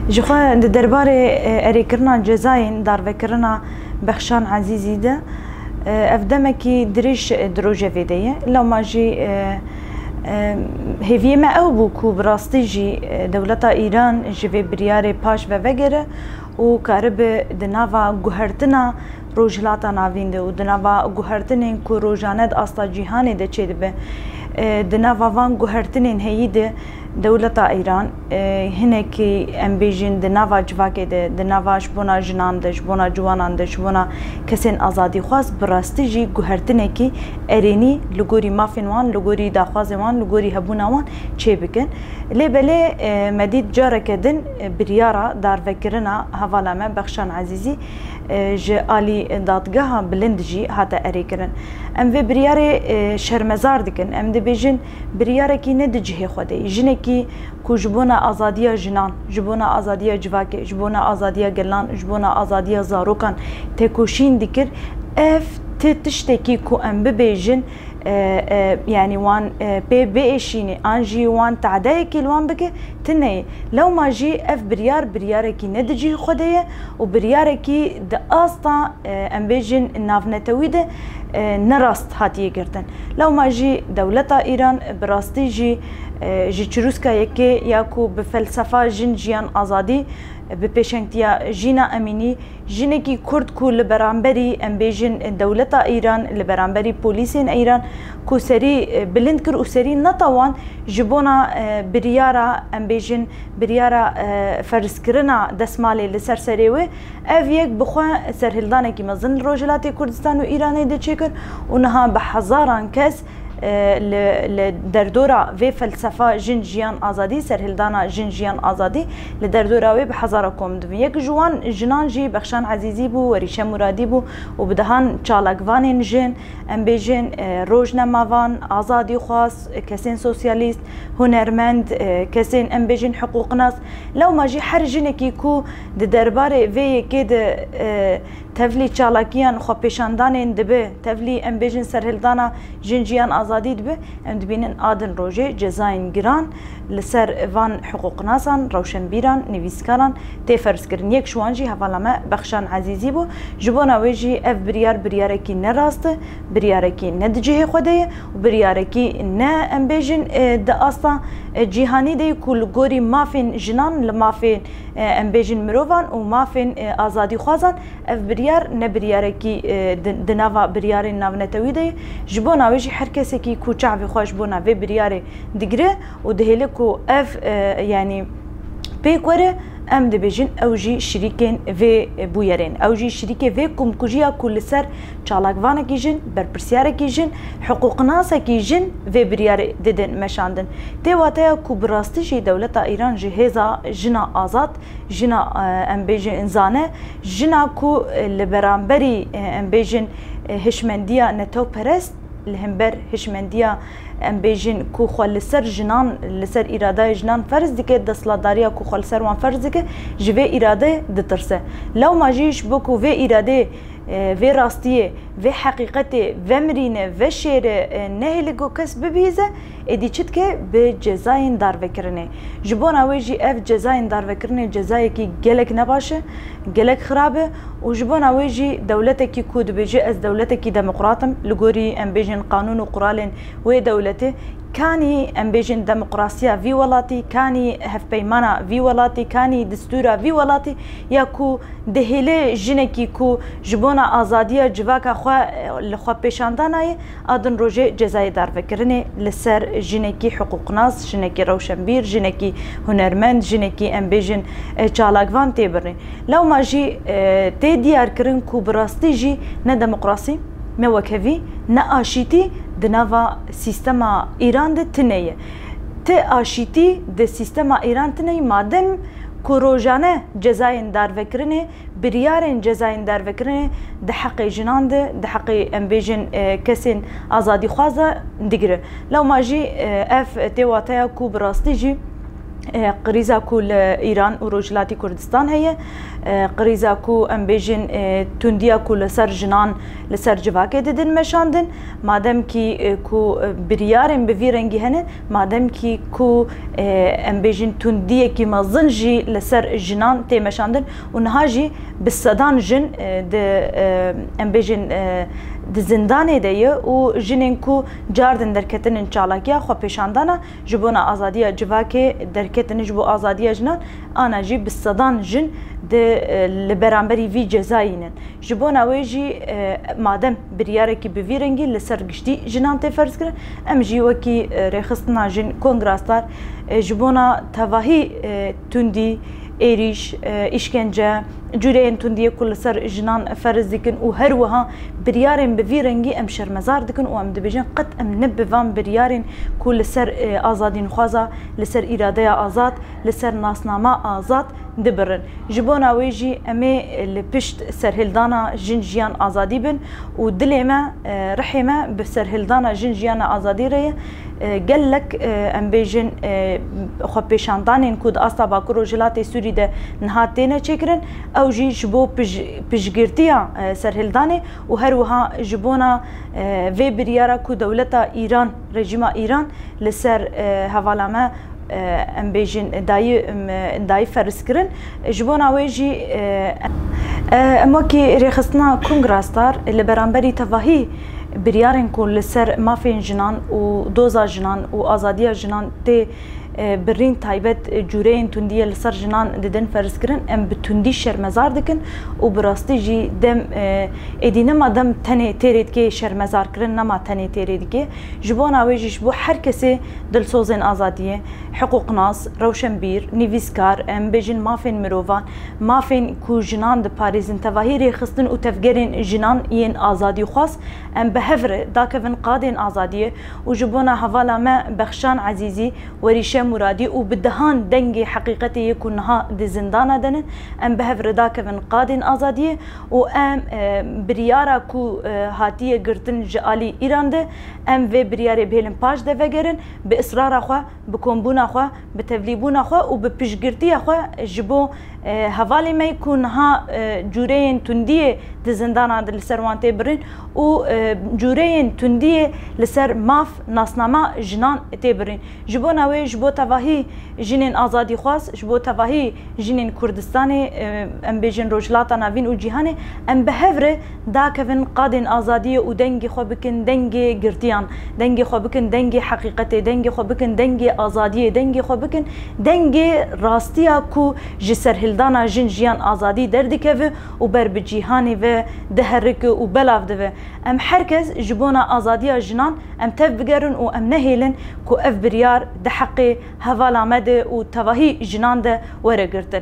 جخوا درباره اريكرنا جزاين دارفكرنا بخشان عزيزي ده افدمكي دريش دروجه فيديه لو ما جي هيفي ما او بوكو براستيجي دولتا ايران جوي برياري باش وغيره وكارب دنافا جوهرتنا روجلاتا نافينده ودنافا جوهرتنين كو روجاند اصلا جهاني ده چه به دنافا وان جوهرتنين هيده دولتا ایران هنکی امبیجین دنوا جواکه دنواش بنا جناندش بنا جواناندش بنا کسین آزادی خواست براستی جی گوهرتنه کی ارینی لگوری مافین وان لگوری داخواز وان لگوری هبونا وان چه بکن لبله مدید جاره کدن بریارا دار فکرنا حوالا من بخشان عزیزی جالی دادگاه بلند جی هاتا اری کرن ام و بریار شرمزار دکن ام دی بیجن بریار کی ندجه خوده جنه کی کو جبونا آزادی جنان جبونا آزادی جواکه جبونا آزادی گلان جبونا آزادی زاروکان تکوشین دکر اف تشتکی کو ام ببیجن يعني وان بي اشيني انجي وان تعداي كيلوان بك تني لو ما جي اف برياركي ندجي خديه وبرياركي د اسطا امبيجن نافنتويده نراست هاتي قرتن لو ما جي دولتا ايران براستي جي تشروسكا يكي ياكو بفلسفه جنجيان ازادي بپیشنگتیا جینا امینی جنه کی کرد کو لبرانبری امبیجن دولتا ایران لبرانبری پولیسین ایران کو سری بلند کر و سری نتوان جبونا بریارا امبیجن بریارا فرسکرنا دسمالی لسر سریوه اف یک بخوا سرهلدانه کی مزن روجلات کردستان و ایرانی ده چکر اونها بحزاران کس لدردورا و فلسفه جنجیان آزادی سرهلدانا جنجیان آزادی لدردورا و بحزارا کوم دو یک جوان جنان جی بخشان عزیزی بو و ریشه مرادی بو و بدهان چالکوان جن ام بیجن روزنامه‌وان آزادی خاص کسین سوسیالیست هنرمند کسین ام بیجن حقوق ناس لو ما جی هر جنکی کو د درباره و کد تفلی چالاکیان خو پیشاندان دبه تفلی ام بیجن سرهلدانا جنجیان آزادی دبه ام دبینن آدن روژه جزاین گران لسر وان حقوق ناسان روشنبیران نویسکاران تفرس کرن یک شوانجی حوالما بخشان عزیزی بو جبونا ویجی اف بریارکی نراسته بریارکی ندجه خوده و بریارکی نه ام بیجن د اصلا جهانی دی کل گوری مافین جنان لمافین ام بیجن مروان و مافین آزادی خوازان اف بریار نه بریارکی دنوا بریار ناونتوی دی جبونا ویجی هر کسی کی کو چاوی خوش بونا و بریار دیگره و دهله کو اف يعني بيكوره ام دبيجن اوجي شريكين في بويرين اوجي شريكه في كم كوجيا كل سر چالاكوانا كيجن بربرسياره كيجن حقوق ناسا كيجن في بريار ددن مشاندن تي واتيا كو براستي شي دولتا ايران جهزا جنا آزاد جنا ام بيجن انزانه جنا كو لبرانبري ام بيجن هشمنديا نتو پرست لهمبر هشمنديا ام بیجن کو خال لسر جنان لسر اراده جنان فرض دیگه دستلاداریا کو خال سر وان فرض دیگه جوه اراده دترسه لو ما جيش بكو في اراده في راستيه في حقيقته في مرينه في شير نهلكو كس ببيزه ادي چتكه بجزاين دار فكرنه جبونا ويجي اف جزاين دار فكرنه جزاي كي جلك نباشه جلك خرابه وجبونا ويجي دولتك كود بيجي از دولتك ديمقراطم لغوري ام بيجن قانون وقرالن و دولته كاني ام بيجن ديمقراطيا في ولاتي كاني هف بيمانا في ولاتي كاني دستورا في ولاتي ياكو دهله جنكي كو جبونا ازاديه جواكا خو لخوا پیشاندانای ادن روجه جزای دار فکرنه لسر جنكي حقوق ناس جنكي روشنبير جنكي هنرمند جنكي ام بيجن چالاکوان تبرني لو ما جي تي ديار كرن كو براستي جي نه ديمقراطي موكفي نه اشيتي دنوا سيستما ايران ده تنيه ت اشيتي ده سيستما ايران تنيه مادم كوروجانه جزاين دار فكرنه بريارين جزاين دار فكرنه ده حق جنان ده حق امبيجن كسين ازادي خوازه دغره لو ما جي اف تي واتيا كو براستي جي قريزا كو لإيران و روجلاتي كردستان هي قريزا كو ام بيجن تونديا كو لسر جنان لسر جواكي ددن مشاندن مادام كي كو بريارن بفيرنجي هن مادام كي كو ام بيجن تونديا كي مزنجي لسر جنان تي مشاندن ونهاجي بالصدان جن د ام بيجن د زندان ديه و جنين كو جاردن دركتن ان چالاكيا خو پیشاندانا جبونا ازاديه جواكي دركتن جبو ازاديه جنان انا جي بالصدان جن د لبرانبري في جزاينن جبونا ويجي مادام برياركي بفيرنجي لسرگشتي جنان تي فرض كر ام جي وكي رخصتنا جن كونغراستار جبونا تواهي توندي ايريش اشكنجه جورين تونديه كل سر جنان فرز دكن و هروها بريارين بفيرنجي ام شرمزار دكن و ام دبيجن قد ام نبفان بريارين كل سر ازادين خوازا لسر اراده ازاد لسر ناسنامه ازاد دبرن جبونا ويجي امي لبشت سرهلدانا جنجيان ازادي بن و دليما رحمه بسرهلدانا جنجيان ازادي ريه قال لك ام بيجن خو بيشاندانين كود استا باكرو جلاتي سوري ده نهاتينا چكرن او جي جبو بجگرتيا سرهلداني و هروها جبونا في بريارا كو دولتا ايران رژيما ايران لسر حوالما ام بيجن داي فرض كرن جبونا ويجي اما كي رخصتنا كونغراستار اللي برانبري تواهي بريارن كل سر ما فين جنان و دوزا جنان و ازاديه جنان تي برين تايبت جورين تونديه لسر جنان ددن فرض كرن ام بتوندي شرمزار دكن و براستي جي دم ادينا ما دم تني تيريد كي شرمزار كرن نما تني تيريد كي جبونا ويجي بو هر كسي دل سوزن ازاديه حقوق ناس روشنبير نيفيسكار ام بيجن ما فين مروفان ما فين كو جنان د باريزن تواهيري خصن و تفجرين جنان ين ازادي خاص ام بهفر داكفن قادين ازاديه و جبونا حوالا ما بخشان عزيزي وريشه مرادي وبدهان دنجي حقيقتي يكونها دي زندانه دن ام بهفر داكفن قادين ازاديه و ام بريارا كو هاتيه قرتن جالي ايران ده ام في برياري بهلن باج دفجرن باصرار اخو بكومبون اخو بتفليبون اخو وببشگرتي اخو جبو حوالي ما يكونها جورين تونديه دي زندانه دل سروانتي برين و جورين تونديه لسر ماف ناسنامه جنان تبرين جبو ناوي جبو تواهي جنين ازادي خاص جبو تواهي جنين كردستاني ام بيجن روجلاتا نافين و جيهاني ام بهفر داكفن قادن ازاديه و دنگي خو بكن دنگي گرتيان دنگي خو بكن دنگي حقيقتي دنگي خو بكن دنگي ازاديه دنگي خو بكن دنگي راستيا كو جسر هلدانا جنجيان ازادي دردكه و بر بجيهاني و دهرك و بلاف ده ام هركز جبونا ازاديه جنان ام تفجرن و ام نهيلن كو اف بريار ده حقي هوالا مده و تواهي جنان ده ورقرتن